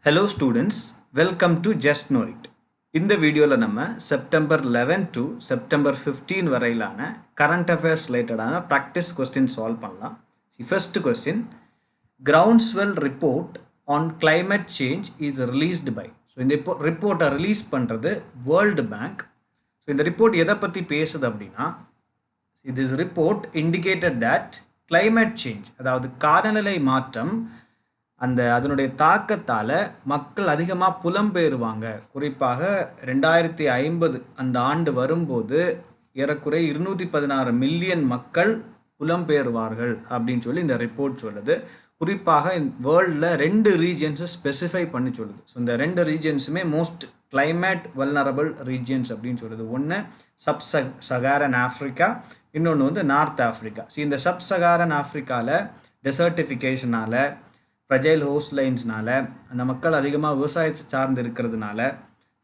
Hello students, welcome to Just Know It. இந்த வீடியோவில் நம்ம செப்டம்பர் 11 to செப்டம்பர் 15 வரையிலான கரண்ட் அஃபேர்ஸ் ரிலேட்டடான ப்ராக்டிஸ் கொஸ்டின் சால்வ் பண்ணலாம். First question, groundswell report on climate change is released by. So இந்த ரிப்போர்ட்டை release பண்ணுறது வேர்ல்டு பேங்க். ஸோ இந்த ரிப்போர்ட் எதை பற்றி பேசுது அப்படின்னா, this report indicated that climate change, அதாவது காலநிலை மாற்றம், அதனுடைய தாக்கத்தால் மக்கள் அதிகமாக புலம்பெயருவாங்க. குறிப்பாக 2050 அந்த ஆண்டு வரும்போது ஏறக்குறைய 216 மில்லியன் மக்கள் புலம்பெயர்வார்கள் அப்படின்னு சொல்லி இந்த ரிப்போர்ட் சொல்லுது. குறிப்பாக வேர்ல்டில் 2 ரீஜன்ஸை ஸ்பெசிஃபை பண்ணி சொல்லுது. ஸோ இந்த 2 ரீஜன்ஸுமே மோஸ்ட் கிளைமேட் வல்னரபிள் ரீஜன்ஸ் அப்படின்னு சொல்லுது. ஒன்று சகாரன் ஆஃப்ரிக்கா, இன்னொன்று வந்து நார்த் ஆஃப்ரிக்கா. ஸோ இந்த சகாரன் ஆஃப்ரிக்காவில் டெசர்டிஃபிகேஷனால், ஃப்ரஜைல் ஹோஸ்ட் லைன்ஸ்னால, அந்த மக்கள் அதிகமாக விவசாயத்தை சார்ந்து இருக்கிறதுனால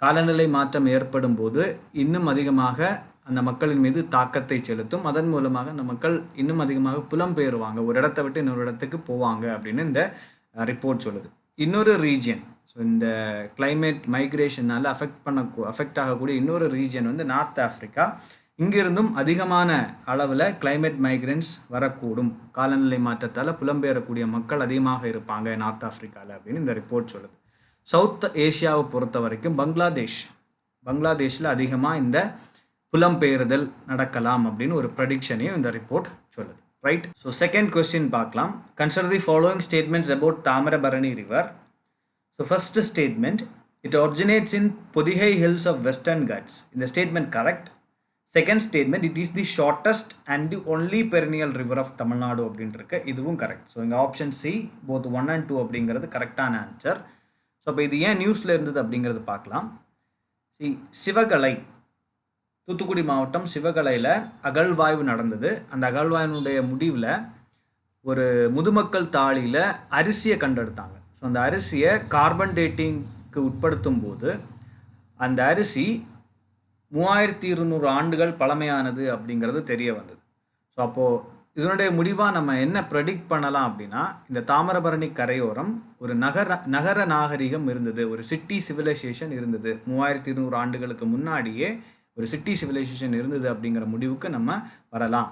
காலநிலை மாற்றம் ஏற்படும் போது இன்னும் அதிகமாக அந்த மக்களின் மீது தாக்கத்தை செலுத்தும். அதன் மூலமாக அந்த மக்கள் இன்னும் அதிகமாக புலம்பெயருவாங்க, ஒரு இடத்தை விட்டு இன்னொரு இடத்துக்கு போவாங்க அப்படின்னு இந்த ரிப்போர்ட் சொல்லுது. இன்னொரு ரீஜன், ஸோ இந்த கிளைமேட் மைக்ரேஷனால் அஃபெக்ட் ஆகக்கூடிய இன்னொரு ரீஜன் வந்து நார்த் ஆஃப்ரிக்கா. இங்கிருந்தும் அதிகமான அளவில் கிளைமேட் மைக்ரன்ஸ் வரக்கூடும், காலநிலை மாற்றத்தால் புலம்பெயரக்கூடிய மக்கள் அதிகமாக இருப்பாங்க நார்த் ஆஃப்ரிக்காவில் அப்படின்னு இந்த ரிப்போர்ட் சொல்லுது. சவுத் ஏஷியாவை பொறுத்த வரைக்கும் பங்களாதேஷில் அதிகமாக இந்த புலம்பெயர்தல் நடக்கலாம் அப்படின்னு ஒரு ப்ரெடிக்ஷனையும் இந்த ரிப்போர்ட் சொல்லுது. ரைட். ஸோ செகண்ட் கொஸ்டின் பார்க்கலாம். Consider the following statements about Thamirabarani river. So first statement, it originates in Pothigai hills of Western Ghats. இந்த statement correct. Second statement, it is the shortest and the only perennial river of Tamil Nadu அப்படின்ட்டு இருக்கு. இதுவும் correct. So இங்கே option C both 1 and 2 அப்படிங்கிறது கரெக்டான answer. So அப்போ இது ஏன் நியூஸில் இருந்தது அப்படிங்கிறது பார்க்கலாம். சிவகலை, தூத்துக்குடி மாவட்டம் சிவகலையில் அகழ்வாய்வு நடந்தது. அந்த அகழ்வாய்வினுடைய முடிவில் ஒரு முதுமக்கள் தாழியில் அரிசியை கண்டெடுத்தாங்க. ஸோ அந்த அரிசியை கார்பன் டேட்டிங்க்கு உட்படுத்தும் போது அந்த அரிசி 3200 ஆண்டுகள் பழமையானது அப்படிங்கிறது தெரிய வந்தது. ஸோ அப்போது இதனுடைய முடிவாக நம்ம என்ன ப்ரெடிக்ட் பண்ணலாம் அப்படின்னா, இந்த தாமிரபரணி கரையோரம் ஒரு நகர நாகரிகம் இருந்தது, ஒரு சிட்டி சிவிலைசேஷன் இருந்தது. 3200 ஆண்டுகளுக்கு முன்னாடியே ஒரு சிட்டி சிவிலைசேஷன் இருந்தது அப்படிங்கிற முடிவுக்கு நம்ம வரலாம்.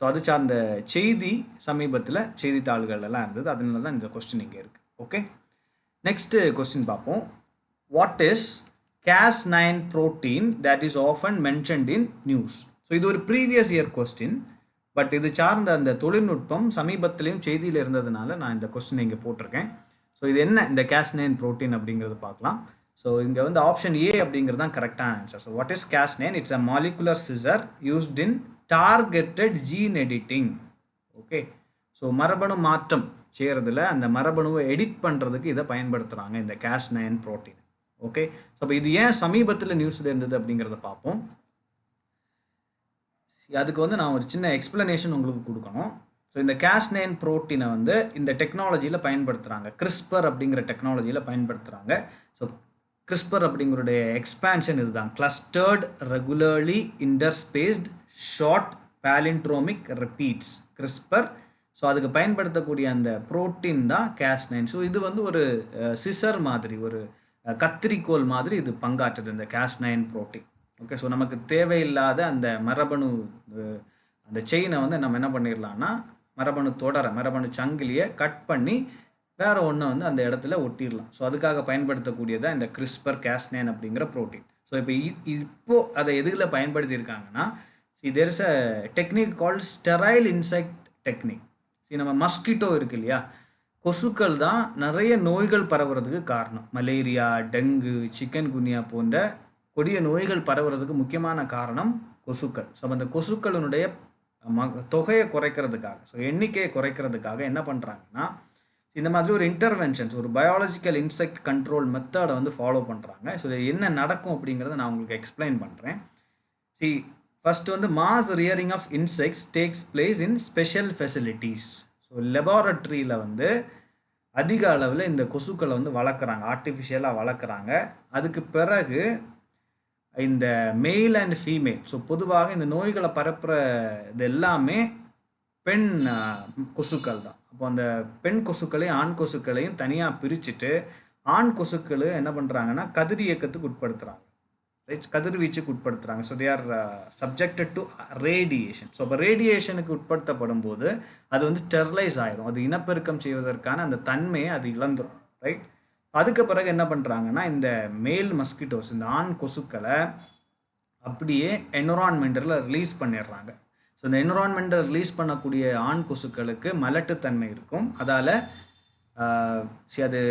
ஸோ அது சார்ந்த செய்தி சமீபத்தில் செய்தித்தாள்கள்லாம் இருந்தது. அதனால தான் இந்த கொஸ்டின் இங்கே இருக்குது. ஓகே, நெக்ஸ்ட்டு கொஸ்டின் பார்ப்போம். What is Cas9 protein that is often mentioned in news? So இது ஒரு ப்ரீவியஸ் இயர் கொஸ்டின், பட் இது சார்ந்த அந்த தொழில்நுட்பம் சமீபத்திலையும் செய்தியில் இருந்ததுனால நான் இந்த கொஸ்டின் இங்கே போட்டிருக்கேன். ஸோ இது என்ன இந்த Cas9 protein அப்படிங்கிறது பார்க்கலாம். ஸோ இங்கே வந்து ஆப்ஷன் ஏ அப்படிங்கிறது தான் கரெக்டான answer. So what is Cas9? It's a molecular scissor used in targeted gene editing. Okay, so மரபணு மாற்றம் செய்கிறதுல அந்த மரபணுவை எடிட் பண்ணுறதுக்கு இதை பயன்படுத்துகிறாங்க, இந்த Cas9 protein. ஓகே, ஸோ அப்போ இது ஏன் சமீபத்தில் நியூஸில் இருந்தது அப்படிங்கிறத பார்ப்போம். அதுக்கு வந்து நான் ஒரு சின்ன எக்ஸ்பிளனேஷன் உங்களுக்கு கொடுக்கணும். ஸோ இந்த Cas9 புரோட்டீனை வந்து இந்த டெக்னாலஜியில் பயன்படுத்துகிறாங்க, கிறிஸ்பர் அப்படிங்கிற டெக்னாலஜியில் பயன்படுத்துகிறாங்க. ஸோ கிறிஸ்பர் அப்படிங்கிறடைய எக்ஸ்பேன்ஷன் இதுதான், clustered regularly interspaced short palindromic repeats, CRISPR. So அதுக்கு பயன்படுத்தக்கூடிய அந்த புரோட்டீன் தான் Cas9. ஸோ இது வந்து ஒரு சிசர் மாதிரி, ஒரு கத்திரிக்கோல் மாதிரி இது பங்காற்றுது இந்த Cas9 புரோட்டீன். ஓகே, ஸோ நமக்கு தேவையில்லாத அந்த மரபணு அந்த செயினை வந்து நம்ம என்ன பண்ணிடலாம்னா, மரபணு சங்கிலியை கட் பண்ணி வேற ஒன்று வந்து அந்த இடத்துல ஒட்டிடலாம். ஸோ அதுக்காக பயன்படுத்தக்கூடியதான் இந்த கிறிஸ்பர் Cas9 அப்படிங்கிற புரோட்டீன். ஸோ இப்போ அதை எதுல பயன்படுத்தியிருக்காங்கன்னா, there is a technique called sterile insect technique. நம்ம மஸ்கிட்டோ இருக்கு இல்லையா, கொசுக்கள் தான் நிறைய நோய்கள் பரவுறதுக்கு காரணம். மலேரியா, டெங்கு, சிக்கன் குனியா போன்ற கொடிய நோய்கள் பரவுறதுக்கு முக்கியமான காரணம் கொசுக்கள். ஸோ அந்த கொசுக்களினுடைய தொகையை குறைக்கிறதுக்காக, ஸோ எண்ணிக்கையை குறைக்கிறதுக்காக என்ன பண்ணுறாங்கன்னா, இந்த மாதிரி ஒரு இன்டர்வென்ஷன்ஸ், ஒரு பயாலஜிக்கல் இன்செக்ட் கண்ட்ரோல் மெத்தடை வந்து ஃபாலோ பண்ணுறாங்க. ஸோ என்ன நடக்கும் அப்படிங்கிறத நான் உங்களுக்கு எக்ஸ்பிளைன் பண்ணுறேன். ஃபர்ஸ்ட் வந்து mass rearing of insects takes place in special facilities. So லெபார்டரியில் வந்து அதிக அளவில் இந்த கொசுக்களை வந்து வளர்க்குறாங்க, ஆர்டிஃபிஷியலாக வளர்க்குறாங்க. அதுக்கு பிறகு இந்த மெயில் அண்ட் ஃபீமேல், ஸோ பொதுவாக இந்த நோய்களை பரப்புகிற இது எல்லாமே பெண் கொசுக்கள் தான். அப்போ அந்த பெண் கொசுக்களையும் ஆண் கொசுக்களையும் தனியாக பிரிச்சுட்டு ஆண் கொசுக்கள் என்ன பண்ணுறாங்கன்னா கதிரியக்கத்துக்கு உட்படுத்துகிறாங்க, ரைட், கதிர்வீச்சுக்கு உட்படுத்துகிறாங்க. So they are subjected to radiation. So அப்போ ரேடியேஷனுக்கு உட்படுத்தப்படும் போது அது வந்து ஸ்டெர்லைஸ் ஆயிரும், அது இனப்பெருக்கம் செய்வதற்கான அந்த தன்மையை அது இழந்துடும், ரைட். அதுக்கு பிறகு என்ன பண்ணுறாங்கன்னா இந்த மேல் மஸ்கிட்டோஸ், இந்த ஆண் கொசுக்களை அப்படியே என்விரான்மெண்ட்டில் ரிலீஸ் பண்ணிடுறாங்க. ஸோ இந்த என்விரான்மெண்ட்டில் ரிலீஸ் பண்ணக்கூடிய ஆண் கொசுக்களுக்கு மலட்டுத்தன்மை இருக்கும், அதால் அது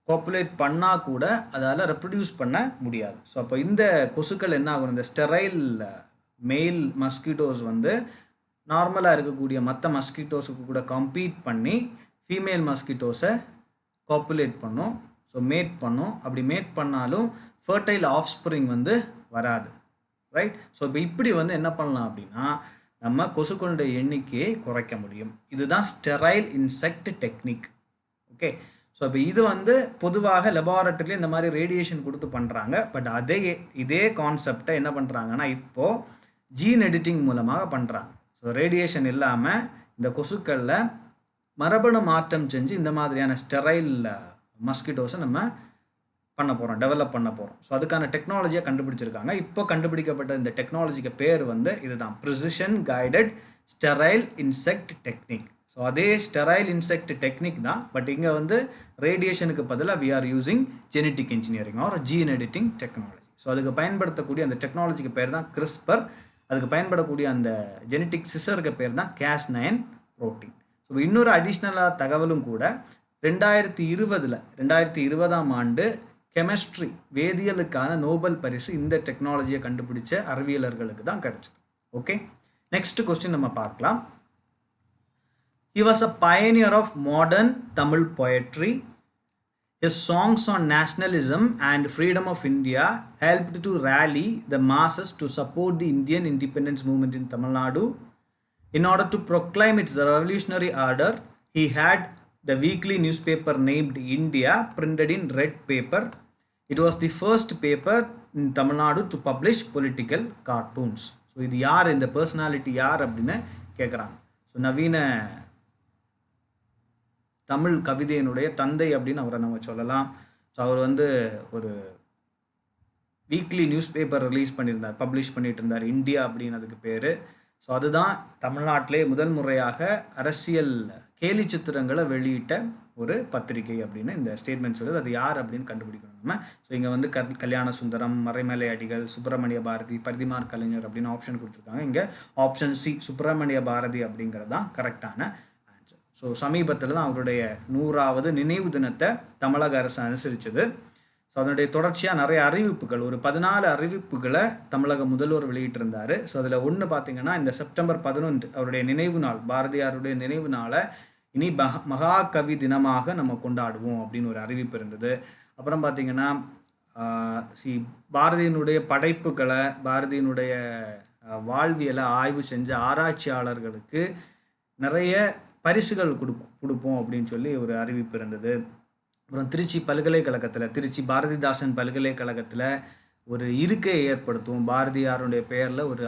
பாப்புலேட் பண்ணால் கூட அதால் ரெப்ரொடியூஸ் பண்ண முடியாது. ஸோ அப்போ இந்த கொசுக்கள் என்ன ஆகும், இந்த ஸ்டெரைல் மேல் மஸ்கிட்டோஸ் வந்து நார்மலாக இருக்கக்கூடிய மற்ற மஸ்கிட்டோஸுக்கு கூட கம்பீட் பண்ணி ஃபீமேல் மஸ்கிட்டோஸை பாப்புலேட் பண்ணும், ஸோ மேட் பண்ணும். அப்படி மேட் பண்ணாலும் ஃபர்டைல் ஆஃப்ஸ்ப்ரிங் வந்து வராது, ரைட். ஸோ இப்போ இப்படி வந்து என்ன பண்ணலாம் அப்படின்னா நம்ம கொசுக்களுடைய எண்ணிக்கையை குறைக்க முடியும். இதுதான் sterile insect technique. Okay, so இப்போ இது வந்து பொதுவாக லெபார்ட்டரியில் இந்த மாதிரி ரேடியேஷன் கொடுத்து பண்ணுறாங்க. பட் இதே கான்செப்டை என்ன பண்ணுறாங்கன்னா இப்போது ஜீன் எடிட்டிங் மூலமாக பண்ணுறாங்க. ஸோ ரேடியேஷன் இல்லாமல் இந்த கொசுக்களில் மரபணு மாற்றம் செஞ்சு இந்த மாதிரியான ஸ்டெரைல் மஸ்கிட்டோஸை நம்ம பண்ண போகிறோம், டெவலப் பண்ண போகிறோம். ஸோ அதுக்கான டெக்னாலஜியை கண்டுபிடிச்சிருக்காங்க. இப்போ கண்டுபிடிக்கப்பட்ட இந்த டெக்னாலஜிக்கு பேர் வந்து இதுதான், precision guided sterile insect technique. So அதே ஸ்டெரைல் இன்செக்ட் டெக்னிக் தான், பட் இங்கே வந்து ரேடியேஷனுக்கு பதிலாக we are using genetic engineering or gene editing technology. So அதுக்கு பயன்படுத்தக்கூடிய அந்த டெக்னாலஜிக்கு பேர் தான் கிறிஸ்பர். அதுக்கு பயன்படக்கூடிய அந்த ஜெனட்டிக் சிசருக்கு பேர் தான் Cas9 புரோட்டீன். ஸோ இன்னொரு அடிஷ்னலாக தகவலும் கூட 2020ஆம் ஆண்டு கெமிஸ்ட்ரி வேதியியலுக்கான நோபல் பரிசு இந்த டெக்னாலஜியை கண்டுபிடிச்ச அறிவியலர்களுக்கு தான் கிடைச்சது. ஓகே, நெக்ஸ்ட் கொஸ்டின் நம்ம பார்க்கலாம். He was a pioneer of modern Tamil poetry. His songs on nationalism and freedom of India helped to rally the masses to support the Indian independence movement in Tamil Nadu. In order to proclaim its revolutionary order, he had the weekly newspaper named India printed in red paper. It was the first paper in Tamil Nadu to publish political cartoons. So இது யார், இந்த personality யார் அப்படின்னு கேட்குறாங்க. So நவீன தமிழ் கவிதையினுடைய தந்தை அப்படின்னு அவரை நம்ம சொல்லலாம். ஸோ அவர் வந்து ஒரு வீக்லி நியூஸ் பேப்பர் ரிலீஸ் பண்ணியிருந்தார், பப்ளிஷ் பண்ணிட்டு இருந்தார், இந்தியா அப்படின்னு அதுக்கு பேர். ஸோ அதுதான் தமிழ்நாட்டிலே முதல் முறையாக அரசியல் கேலி சித்திரங்களை வெளியிட்ட ஒரு பத்திரிகை அப்படின்னு இந்த ஸ்டேட்மெண்ட் சொல்லுது. அது யார் அப்படின்னு கண்டுபிடிக்கணும் நம்ம. ஸோ இங்கே வந்து கல்யாண சுந்தரம், மறைமலை அடிகள், சுப்பிரமணிய பாரதி, பரிதிமார் கலைஞர் அப்படின்னு ஆப்ஷன் கொடுத்துருக்காங்க. இங்கே ஆப்ஷன் சி சுப்பிரமணிய பாரதி அப்படிங்கிறது தான் கரெக்டான ஆன்சர். ஸோ சமீபத்தில் தான் அவருடைய 100வது நினைவு தினத்தை தமிழக அரசு அனுசரித்தது. ஸோ அதனுடைய தொடர்ச்சியாக நிறைய அறிவிப்புகள், ஒரு 14 அறிவிப்புகளை தமிழக முதல்வர் வெளியிட்டிருந்தார். ஸோ அதில் ஒன்று பார்த்தீங்கன்னா இந்த செப்டம்பர் 11 அவருடைய நினைவு நாள், பாரதியாருடைய நினைவு நாளை இனி மகாகவி தினமாக நம்ம கொண்டாடுவோம் அப்படின்னு ஒரு அறிவிப்பு இருந்தது. அப்புறம் பார்த்தீங்கன்னா பாரதியினுடைய படைப்புகளை, பாரதியினுடைய வாழ்வியலை ஆய்வு செஞ்ச ஆராய்ச்சியாளர்களுக்கு நிறைய பரிசுகள் கொடுப்போம் அப்படின்னு சொல்லி ஒரு அறிவிப்பு இருந்தது. அப்புறம் திருச்சி பல்கலைக்கழகத்தில், திருச்சி பாரதிதாசன் பல்கலைக்கழகத்தில் ஒரு இருக்கையை ஏற்படுத்துவோம், பாரதியாருடைய பெயரில் ஒரு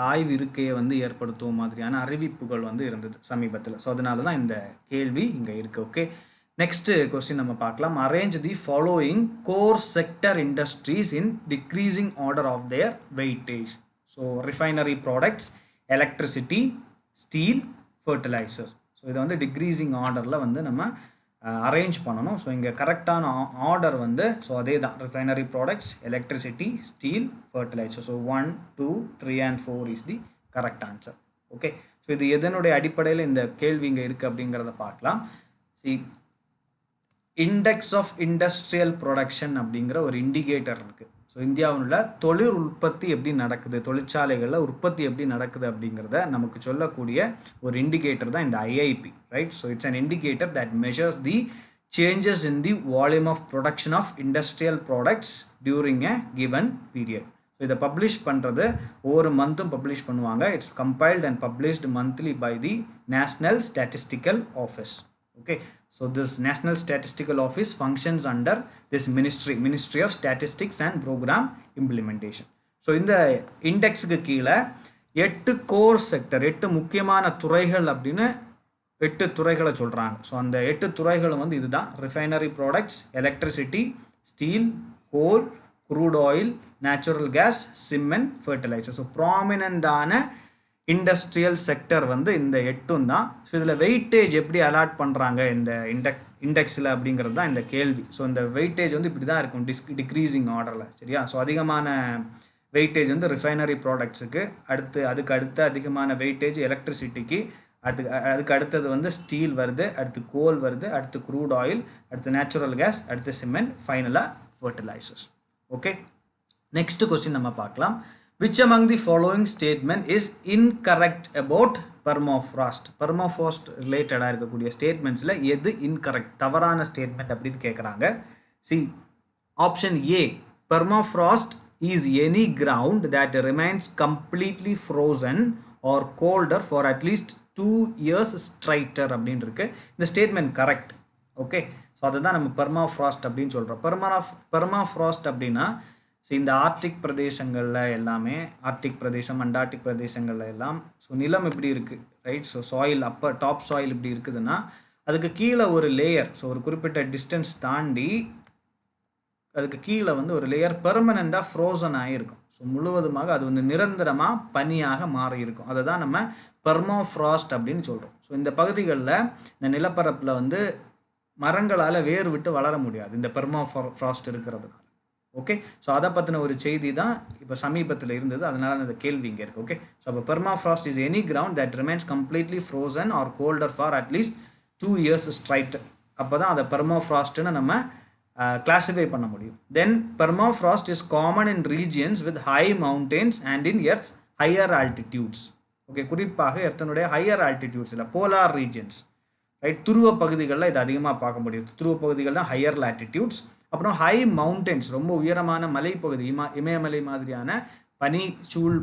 ஆய்வு இருக்கையை வந்து ஏற்படுத்துவோம் மாதிரியான அறிவிப்புகள் வந்து இருந்தது சமீபத்தில். ஸோ அதனால தான் இந்த கேள்வி இங்கே இருக்குது. ஓகே, நெக்ஸ்ட் கொஸ்டின் நம்ம பார்க்கலாம். Arrange the following core sector industries in decreasing order of their weightage. So refinery products, electricity, steel, fertiliser. So இதை வந்து டிக்ரீசிங் ஆர்டரில் வந்து நம்ம அரேஞ்ச் பண்ணணும். ஸோ இங்கே கரெக்டான ஆர்டர் வந்து ஸோ அதே தான், refinery products, electricity, steel, fertiliser. So 1, 2, 3 and 4 is the correct answer. Okay, so இது எதனுடைய அடிப்படையில் இந்த கேள்வி இங்கே இருக்குது அப்படிங்கிறத பார்க்கலாம். இண்டெக்ஸ் ஆஃப் இண்டஸ்ட்ரியல் ப்ரொடக்ஷன் அப்படிங்கிற ஒரு இண்டிகேட்டர் இருக்குது. ஸோ இந்தியாவில் தொழில் உற்பத்தி எப்படி நடக்குது, தொழிற்சாலைகளில் உற்பத்தி எப்படி நடக்குது அப்படிங்கிறத நமக்கு சொல்லக்கூடிய ஒரு இண்டிகேட்டர் தான் இந்த IIP, right. So it's an indicator that measures the changes in the volume of production of industrial products during a given period. So இதை பப்ளிஷ் பண்ணுறது ஒவ்வொரு மந்த்தும் பப்ளிஷ் பண்ணுவாங்க. It's compiled and published monthly by the National Statistical Office. Okay, so this National Statistical Office functions under this Ministry of Statistics and Program Implementation. So இந்த இண்டெக்ஸுக்கு கீழே 8 core sector, 8 முக்கியமான துறைகள் அப்படின்னு 8 துறைகளை சொல்கிறாங்க. ஸோ அந்த 8 துறைகளும் வந்து இதுதான்: refinery products, electricity, steel, coal, crude oil, natural gas, cement, fertiliser. So ப்ராமினண்டான இண்டஸ்ட்ரியல் செக்டர் வந்து இந்த 8 தான். ஸோ இதில் வெயிட்டேஜ் எப்படி அலாட் பண்ணுறாங்க இந்த இண்டெக்ஸில் அப்படிங்கிறது தான் இந்த கேள்வி. ஸோ இந்த வெயிட்டேஜ் வந்து இப்படி தான் இருக்கும், டிக்ரீசிங் ஆர்டரில். சரியா? ஸோ அதிகமான வெயிட்டேஜ் வந்து ரிஃபைனரி ப்ராடக்ட்ஸுக்கு, அதுக்கு அடுத்த அதிகமான வெயிட்டேஜ் எலக்ட்ரிசிட்டிக்கு, அதுக்கு அடுத்தது வந்து ஸ்டீல் வருது, அடுத்து கோல் வருது, அடுத்து க்ரூட் ஆயில், அடுத்து நேச்சுரல் கேஸ், அடுத்து சிமெண்ட், ஃபைனலாக ஃபர்டிலைசர்ஸ். ஓகே, நெக்ஸ்ட் கொஸ்டின் நம்ம பார்க்கலாம். Which among the following statement is incorrect about permafrost? Permafrost ரிலேட்டடாக இருக்கக்கூடிய ஸ்டேட்மெண்ட்ஸில் எது இன்கரெக்ட், தவறான ஸ்டேட்மெண்ட் அப்படின்னு கேட்குறாங்க. C, option A, permafrost is any ground that remains completely frozen or colder for at least 2 years straighter அப்படின்னு இருக்கு. இந்த ஸ்டேட்மெண்ட் கரெக்ட். ஓகே, ஸோ அதுதான் நம்ம permafrost அப்படின்னு சொல்கிறோம். permafrost அப்படின்னா இந்த ஆர்டிக் பிரதேசங்களில் எல்லாமே, ஆர்டிக் பிரதேசம், அண்டார்டிக் பிரதேசங்களில் எல்லாம் ஸோ நிலம் இப்படி இருக்குது, right? So soil, top soil இப்படி இருக்குதுன்னா அதுக்கு கீழே ஒரு லேயர், ஸோ ஒரு குறிப்பிட்ட டிஸ்டன்ஸ் தாண்டி அதுக்கு கீழே வந்து ஒரு லேயர் பெர்மனண்டாக ஃப்ரோசன் ஆகிருக்கும். ஸோ முழுவதுமாக அது வந்து நிரந்தரமாக பனியாக மாறி இருக்கும். அதை தான் நம்ம பெர்மாஃப்ராஸ்ட் அப்படின்னு சொல்கிறோம். ஸோ இந்த பகுதிகளில், இந்த நிலப்பரப்பில் வந்து மரங்களால் வேர் விட்டு வளர முடியாது இந்த பெர்மாஃப்ராஸ்ட் இருக்கிறதுனால. ஓகே, ஸோ அதை பற்றின ஒரு செய்தி தான் இப்போ சமீபத்தில் இருந்தது, அதனால அந்த கேள்வி இங்கே இருக்குது. ஓகே, ஸோ அப்போ permafrost is any ground that remains completely frozen or colder for at least 2 years straight. அப்போ தான் அதை பெர்மாஃப்ராஸ்ட்னு நம்ம கிளாஸிஃபை பண்ண முடியும். Then permafrost is common in regions with high mountains and in earth's higher altitudes. Okay, குறிப்பாக எர்த்தனுடைய ஹையர் ஆல்டிடியூட்ஸ் இல்லை, போலார் ரீஜியன்ஸ், ரைட்? துருவ பகுதிகளில் இது அதிகமாக பார்க்க முடியுது. துருவ பகுதிகள் தான் ஹையர் லாட்டிடியூட்ஸ். அப்புறம் ஹை மவுண்டெயின்ஸ், ரொம்ப உயரமான மலைப்பகுதி, இமயமலை மாதிரியான பனிச்சூழ்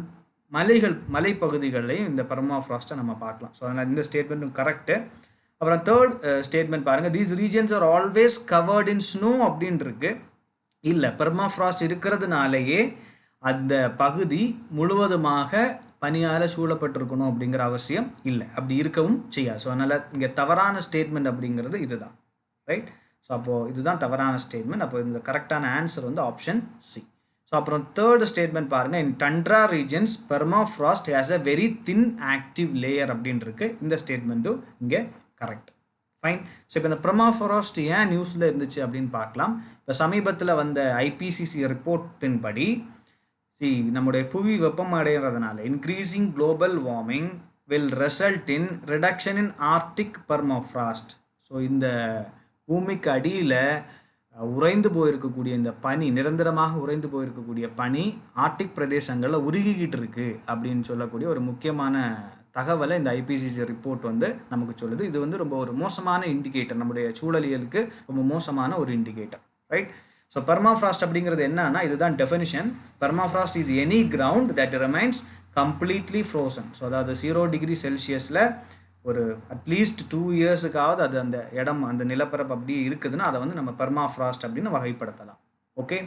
மலைப்பகுதிகளையும் இந்த பெர்மாஃப்ராஸ்ட்டை நம்ம பார்க்கலாம். ஸோ அதனால் இந்த ஸ்டேட்மெண்ட்டும் கரெக்டு. அப்புறம் தேர்ட் ஸ்டேட்மெண்ட் பாருங்கள், these regions are always covered in snow அப்படின்னு இருக்கு. இல்லை, பெர்மாஃப்ராஸ்ட் இருக்கிறதுனாலேயே அந்த பகுதி முழுவதுமாக பனியால் சூழப்பட்டிருக்கணும் அப்படிங்கிற அவசியம் இல்லை, அப்படி இருக்கவும் செய்யாது. ஸோ அதனால் இங்கே தவறான ஸ்டேட்மெண்ட் அப்படிங்கிறது இதுதான், ரைட்? ஸோ அப்போது இதுதான் தவறான ஸ்டேட்மெண்ட். அப்போ இந்த கரெக்டான ஆன்சர் வந்து ஆப்ஷன் சி. ஸோ அப்புறம் தேர்ட் ஸ்டேட்மெண்ட் பாருங்கள், in tundra regions permafrost has a very thin active layer அப்படின்னு இருக்கு. இந்த ஸ்டேட்மெண்ட்டும் இங்கே கரெக்ட். ஃபைன். ஸோ இப்போ இந்த பெர்மாஃப்ராஸ்ட் ஏன் நியூஸில் இருந்துச்சு அப்படின்னு பார்க்கலாம். இப்போ சமீபத்தில் வந்த ஐபிசிசி ரிப்போர்ட்டின் படி, நம்முடைய புவி வெப்பம் அடைகிறதுனால increasing global warming will result in reduction in Arctic permafrost. So இந்த பூமிக்கு அடியில் உறைந்து போயிருக்கக்கூடிய இந்த பனி, நிரந்தரமாக உறைந்து போயிருக்கக்கூடிய பனி ஆர்டிக் பிரதேசங்களில் உருகிக்கிட்டு இருக்கு அப்படின்னு சொல்லக்கூடிய ஒரு முக்கியமான தகவலை இந்த ஐபிசிசி ரிப்போர்ட் வந்து நமக்கு சொல்லுது. இது வந்து ரொம்ப ஒரு மோசமான இண்டிகேட்டர், நம்முடைய சூழலியலுக்கு ரொம்ப மோசமான ஒரு இண்டிகேட்டர், ரைட்? ஸோ பெர்மாஃப்ராஸ்ட் அப்படிங்கிறது என்னன்னா, இதுதான் definition. Permafrost is any ground that remains completely frozen. So அதாவது 0 டிகிரி செல்சியஸில் ஒரு அட்லீஸ்ட் 2 இயர்ஸுக்காவது அது அந்த இடம், அந்த நிலப்பரப்பு அப்படி இருக்குதுன்னா அதை வந்து நம்ம பெர்மாஃப்ராஸ்ட் அப்படின்னு வகைப்படுத்தலாம். ஓகே,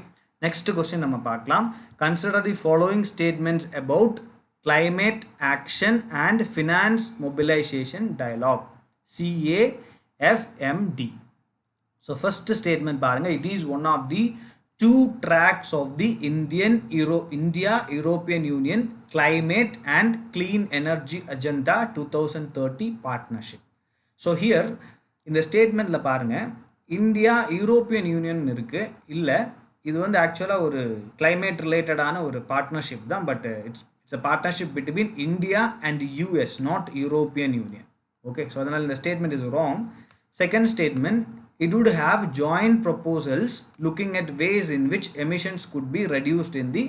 நெக்ஸ்ட் கொஸ்டின் நம்ம பார்க்கலாம். Consider the following statements about climate action and finance mobilization dialogue, CAFMD. So first statement பாருங்க, it is one of the 2 tracks of the India European Union climate and clean energy agenda 2030 partnership. So here இந்த ஸ்டேட்மெண்ட்ல பாருங்க, India European union இருக்கு. இல்லை, இது வந்து ஆக்சுவலாக ஒரு climate ரிலேட்டடான ஒரு பார்ட்னர்ஷிப் தான், but it's a partnership between India and US, not European Union. Okay, so அதனால இந்த statement is wrong. Second statement, it would have joint proposals looking at ways in which emissions could be reduced in the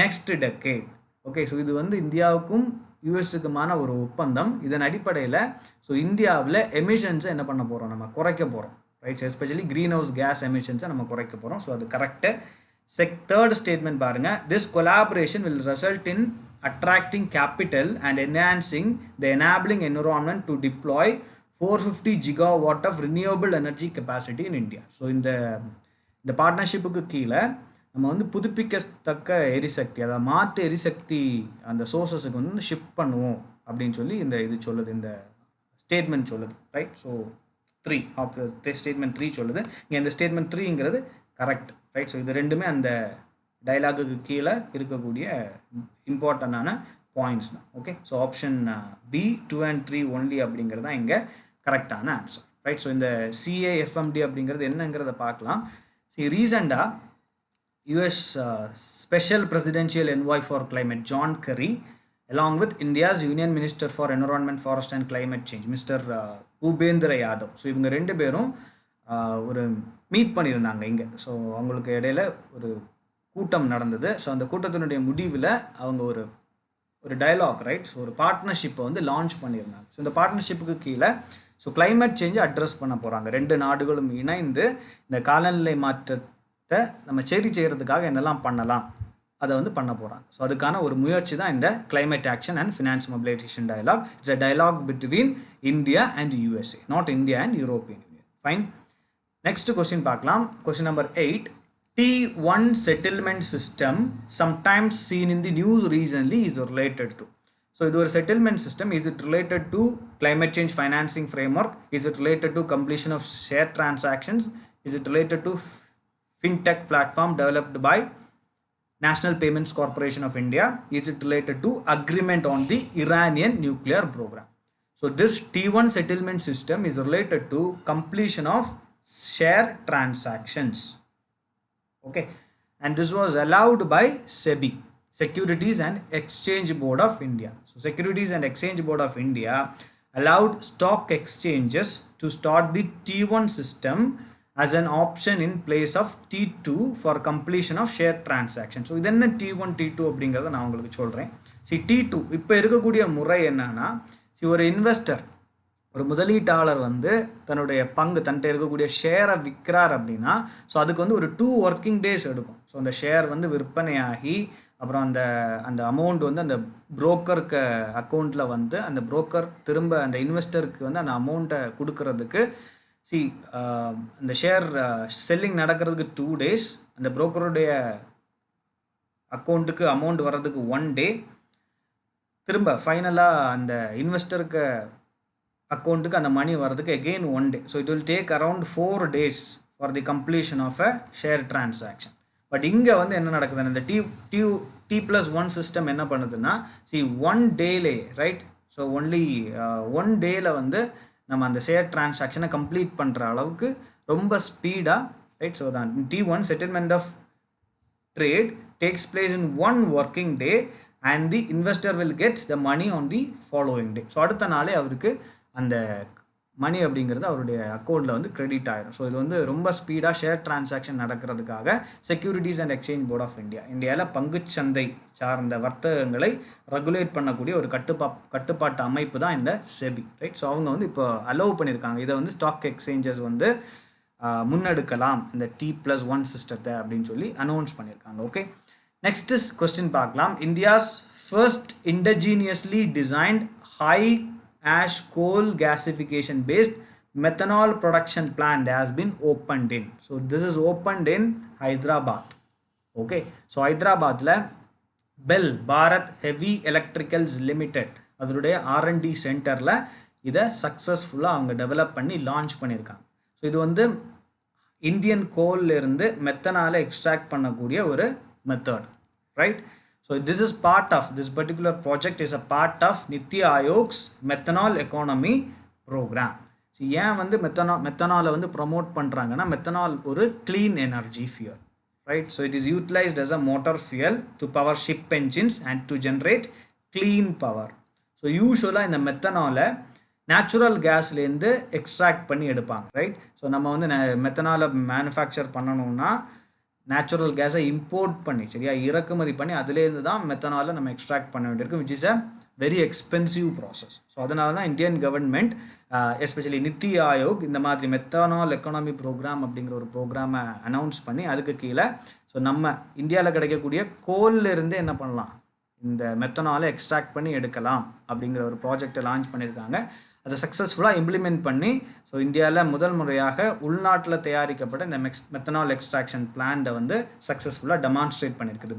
next decade. Okay, so இது வந்து இந்தியாவுக்கும் யூஎஸ்க்குமான ஒரு ஒப்பந்தம். இதன் அடிப்படையில் so இந்தியாவில் எமிஷன்ஸை என்ன பண்ண போகிறோம், நம்ம குறைக்க போகிறோம், right? Especially green house gas எமிஷன்ஸை நம்ம குறைக்க போகிறோம். ஸோ அது கரெக்டு. தேர்ட் ஸ்டேட்மெண்ட் பாருங்கள், this collaboration will result in attracting capital and enhancing the enabling environment to deploy 450 gigawatt of renewable energy capacity in India. So இந்த பார்ட்னர்ஷிப்புக்கு கீழே நம்ம வந்து புதுப்பிக்கத்தக்க எரிசக்தி, அதாவது மாற்று எரிசக்தி அந்த சோர்ஸஸுக்கு வந்து ஷிஃப்ட் பண்ணுவோம் அப்படின்னு சொல்லி இது சொல்லுது இந்த ஸ்டேட்மெண்ட் சொல்லுது, ரைட்? ஸோ 3 ஸ்டேட்மெண்ட் 3 சொல்லுது. இங்கே இந்த ஸ்டேட்மெண்ட் 3ங்கிறது கரெக்ட், ரைட்? ஸோ இது ரெண்டுமே அந்த டைலாகுக்கு கீழே இருக்கக்கூடிய இம்பார்ட்டண்டான பாயிண்ட்ஸ் தான். Okay, so option B 2 and 3 only அப்படிங்கிறது தான் இங்கே கரெக்டான ஆன்சர், ரைட்? ஸோ இந்த CAFMD அப்படிங்கிறது என்னங்கிறத பார்க்கலாம். ரீசெண்டாக US special presidential envoy for climate John Kerry along with India's Union Minister for Environment, Forest and Climate Change, Mr. Bhupendra Yadav. So இவங்க ரெண்டு பேரும் ஒரு மீட் பண்ணியிருந்தாங்க இங்கே. ஸோ அவங்களுக்கு இடையில ஒரு கூட்டம் நடந்தது. ஸோ அந்த கூட்டத்தினுடைய முடிவில் அவங்க ஒரு டயலாக், ரைட்? ஸோ ஒரு பார்ட்னர்ஷிப்பை வந்து லான்ச் பண்ணியிருந்தாங்க. ஸோ இந்த பார்ட்னர்ஷிப்புக்கு கீழே ஸோ கிளைமேட் சேஞ்சை அட்ரஸ் பண்ண போகிறாங்க. ரெண்டு நாடுகளும் இணைந்து இந்த காலநிலை மாற்றத்தை நம்ம சரி செய்கிறதுக்காக என்னெல்லாம் பண்ணலாம் அதை வந்து பண்ண போகிறாங்க. ஸோ அதுக்கான ஒரு முயற்சி தான் இந்த climate action and finance mobilisation dialogue. It's a dialogue between India and USA, not India and European Union. Fine, next question பார்க்கலாம். Question number 8. T1 settlement system sometimes seen in the news recently is related to. So இது ஒரு settlement system. Is it related to climate change financing framework? Is it related to completion of share transactions? Is it related to fintech platform developed by National Payments Corporation of India? Is it related to agreement on the Iranian nuclear program? So this T1 settlement system is related to completion of share transactions. Okay, and this was allowed by SEBI, Securities and Exchange Board of India. So Securities and Exchange Board of India allowed stock exchanges to start the T1 system as an option in place of T2 for completion of share transaction. So இது என்ன T1 T2 அப்படிங்கிறத நான் உங்களுக்கு சொல்கிறேன். T2 இப்போ இருக்கக்கூடிய முறை என்னன்னா, ஒரு இன்வெஸ்டர், ஒரு முதலீட்டாளர் வந்து தன்னுடைய தன்கிட்ட இருக்கக்கூடிய ஷேரை விற்கிறார் அப்படின்னா, ஸோ அதுக்கு வந்து ஒரு 2 working days எடுக்கும். ஸோ அந்த ஷேர் வந்து விற்பனையாகி அப்புறம் அந்த அமௌண்ட் வந்து அந்த புரோக்கருக்கு அக்கௌண்ட்டில் வந்து அந்த புரோக்கர் திரும்ப அந்த இன்வெஸ்டருக்கு வந்து அந்த அமௌண்ட்டை கொடுக்கறதுக்கு அந்த ஷேர் செல்லிங் நடக்கிறதுக்கு 2 days, அந்த புரோக்கருடைய அக்கௌண்ட்டுக்கு அமௌண்ட் வர்றதுக்கு 1 day, திரும்ப ஃபைனலாக அந்த இன்வெஸ்டருக்கு அக்கௌண்ட்டுக்கு அந்த மணி வர்றதுக்கு again 1 day. So it will take around 4 days for the completion of a share transaction. But இங்கே வந்து என்ன நடக்குதுன்னா, இந்த T+1 சிஸ்டம் என்ன பண்ணுதுன்னா, 1 டேலே, ரைட்? ஸோ ஒன்லி 1 டேல வந்து நம்ம அந்த ஷேர் டிரான்சாக்ஷனை கம்ப்ளீட் பண்ணுற அளவுக்கு ரொம்ப ஸ்பீடாக, ரைட்? ஸோ தான் T1 settlement of trade takes place in 1 working day and the investor will get the money on the following day. So அடுத்த நாளே அவருக்கு அந்த மணி அப்படிங்கிறது அவருடைய அக்கௌண்ட்டில் வந்து கிரெடிட் ஆகிடும். ஸோ இது வந்து ரொம்ப ஸ்பீடாக ஷேர் டிரான்சாக்ஷன் நடக்கிறதுக்காக securities and exchange board of இந்தியாவில் பங்குச்சந்தை சார்ந்த வர்த்தகங்களை ரெகுலேட் பண்ணக்கூடிய ஒரு கட்டுப்பாட்டு அமைப்பு தான் இந்த செபி, ரைட்? ஸோ அவங்க வந்து இப்போ அலோவ் பண்ணியிருக்காங்க, இதை வந்து ஸ்டாக் எக்ஸ்சேஞ்சஸ் வந்து முன்னெடுக்கலாம் இந்த T+1 சிஸ்டத்தை அப்படின்னு சொல்லி அனௌன்ஸ் பண்ணியிருக்காங்க. ஓகே, நெக்ஸ்ட் கொஸ்டின் பார்க்கலாம். India's first indigenously designed high ash coal gasification based methanol production plant has been opened in. So this is opened in Hyderabad. Okay, so Hyderabad la Bell Bharat Heavy Electricals Limited அதோடைய R&D சென்டரில் இதை சக்ஸஸ்ஃபுல்லாக அவங்க develop பண்ணி launch பண்ணியிருக்காங்க. So இது வந்து Indian கோல்லேருந்து மெத்தனாலை extract பண்ணக்கூடிய ஒரு method, right? So this particular project is a part of Niti Ayog's methanol economy program. So ஏன் வந்து மெத்தனாலை வந்து ப்ரொமோட் பண்ணுறாங்கன்னா, மெத்தனால் ஒரு clean energy fuel, right? So it is utilized as a motor fuel to power ship engines and to generate clean power. So யூஸ்வலாக இந்த மெத்தனாலை natural கேஸ்லேருந்து extract பண்ணி எடுப்பாங்க, right? So நம்ம வந்து மெத்தனாலை மேனுஃபேக்சர் பண்ணணும்னா நேச்சுரல் கேஸை இம்போர்ட் பண்ணி, சரியா, இறக்குமதி பண்ணி அதுலேருந்து தான் மெத்தனாலை நம்ம எக்ஸ்ட்ராக்ட் பண்ண வேண்டியிருக்கும், which is a very expensive process. So அதனால தான் Indian government especially NITI Aayog இந்த மாதிரி மெத்தனால் எக்கானமி ப்ரோக்ராம் அப்படிங்கிற ஒரு ப்ரோக்ராமை அனௌன்ஸ் பண்ணி அதுக்கு கீழே ஸோ நம்ம இந்தியாவில் கிடைக்கக்கூடிய கோல்லேருந்து என்ன பண்ணலாம், இந்த மெத்தனாலை எக்ஸ்ட்ராக்ட் பண்ணி எடுக்கலாம் அப்படிங்கிற ஒரு ப்ராஜெக்டை லான்ச் பண்ணியிருக்காங்க. அதை சக்ஸஸ்ஃபுல்லாக இம்ப்ளிமெண்ட் பண்ணி ஸோ இந்தியாவில் முதல் முறையாக உள்நாட்டில் தயாரிக்கப்பட்ட இந்த மெத்தனால் எக்ஸ்ட்ராக்ஷன் பிளான்ட்டை வந்து சக்ஸஸ்ஃபுல்லாக டெமான்ஸ்ட்ரேட் பண்ணியிருக்குது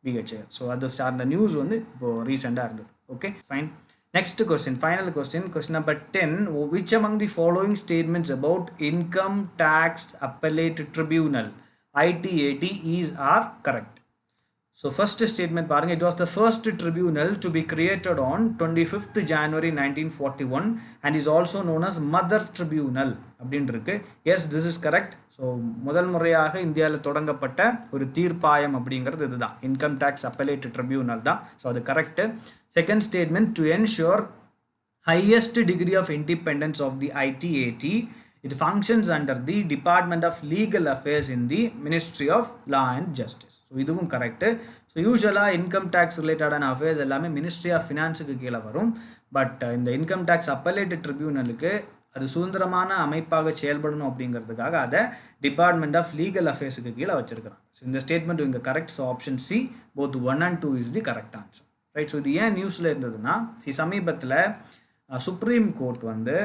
BHEL. ஸோ அது சார்ந்த நியூஸ் வந்து இப்போது ரீசெண்டாக இருந்தது. Okay, fine. Next question, final question, question number 10. Which among the following statements about income tax appellate tribunal ITAT is are correct? So first statement பாருங்க, it was the first tribunal to be created on 25th January 1941 and is also known as Mother Tribunal அப்படின்னு இருக்கு. Yes, this is correct. So முதல் முறையாக இந்தியாவில் தொடங்கப்பட்ட ஒரு தீர்ப்பாயம் அப்படிங்கிறது இதுதான், இன்கம் டேக்ஸ் அப்பலேட் ட்ரிபியூனல் தான். ஸோ அது correct. Second statement, to ensure highest degree of independence of the ITAT, it functions under the Department of Legal Affairs in the Ministry of Law and Justice. So இதுவும் correct. So யூஸ்வலாக income tax ரிலேட்டடான affairs எல்லாமே ministry of ஃபினான்ஸுக்கு கீழே வரும். But இந்த income tax appellate ட்ரிபியூனலுக்கு அது சுதந்திரமான அமைப்பாக செயல்படணும் அப்படிங்கிறதுக்காக அதை டிபார்ட்மெண்ட் ஆஃப் லீகல் அஃபேர்ஸுக்கு கீழே வச்சிருக்கிறாங்க. ஸோ இந்த ஸ்டேட்மெண்ட் இங்கே correct. So option C both 1 and 2 is the correct answer, right. So இது ஏன் நியூஸில் இருந்ததுன்னா, சமீபத்தில் சுப்ரீம் கோர்ட் வந்து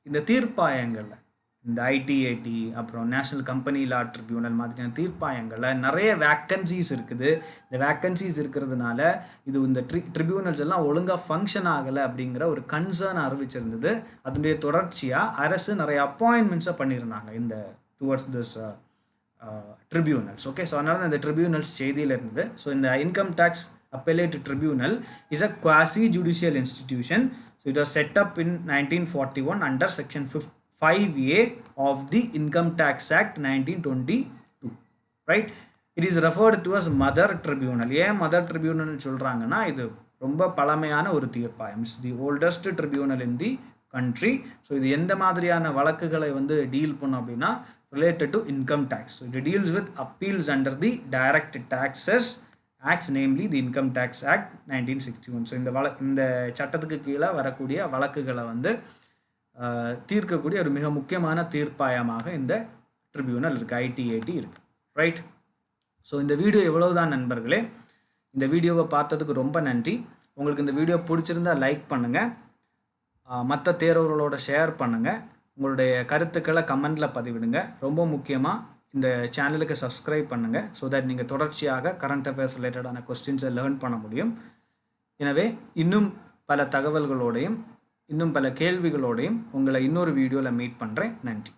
இந்த தீர்ப்பாயங்களில் இந்த ஐடிஏடி அப்புறம் நேஷனல் கம்பெனி லா ட்ரிபியூனல் மாதிரியான தீர்ப்பாயங்களில் நிறைய வேக்கன்சிஸ் இருக்குது. இந்த வேக்கன்சிஸ் இருக்கிறதுனால இது இந்த ட்ரிபியூனல்ஸ் எல்லாம் ஒழுங்காக ஃபங்க்ஷன் ஆகலை அப்படிங்கிற ஒரு கன்சர்ன் அறிவிச்சிருந்தது. அதனுடைய தொடர்ச்சியாக அரசு நிறைய அப்பாயின்மெண்ட்ஸை பண்ணியிருந்தாங்க இந்த towards this tribunals. Okay, so அதனால இந்த ட்ரிபியூனல்ஸ் செய்தியில் இருந்தது. ஸோ இந்த income tax appellate tribunal is a quasi judicial institution. So it was set up in 1941 under section 5A of the Income Tax Act 1922, right? It is referred to as Mother Tribunal. ஏன் mother tribunal சொல்கிறாங்கன்னா, இது ரொம்ப பழமையான ஒரு தீர்ப்பாயம். It's the oldest tribunal in the country. So இது எந்த மாதிரியான வழக்குகளை வந்து டீல் பண்ணும் அப்படின்னா, related to income tax. So it deals with appeals under the direct taxes acts, namely the income tax act 1961. So இந்த சட்டத்துக்கு கீழே வரக்கூடிய வழக்குகளை வந்து தீர்க்கக்கூடிய ஒரு மிக முக்கியமான தீர்ப்பாயமாக இந்த ட்ரிபியூனல் இருக்குது, ஐடிஏடி இருக்குது, ரைட். ஸோ இந்த வீடியோ எவ்வளவுதான் நண்பர்களே. இந்த வீடியோவை பார்த்ததுக்கு ரொம்ப நன்றி. உங்களுக்கு இந்த வீடியோ பிடிச்சிருந்தால் லைக் பண்ணுங்கள், மற்ற தேர்வர்களோட ஷேர் பண்ணுங்கள், உங்களுடைய கருத்துக்களை கமெண்டில் பதிவிடுங்க. ரொம்ப முக்கியமாக இந்த சேனலுக்கு சப்ஸ்கிரைப் பண்ணுங்கள். ஸோ தட் நீங்கள் தொடர்ச்சியாக கரண்ட் அஃபேர்ஸ் ரிலேட்டடான கொஸ்டின்ஸை லேர்ன் பண்ண முடியும். எனவே இன்னும் பல தகவல்களோடையும் இன்னும் பல கேள்விகளோடையும் உங்களை இன்னொரு வீடியோவில் மீட் பண்ணுறேன். நன்றி.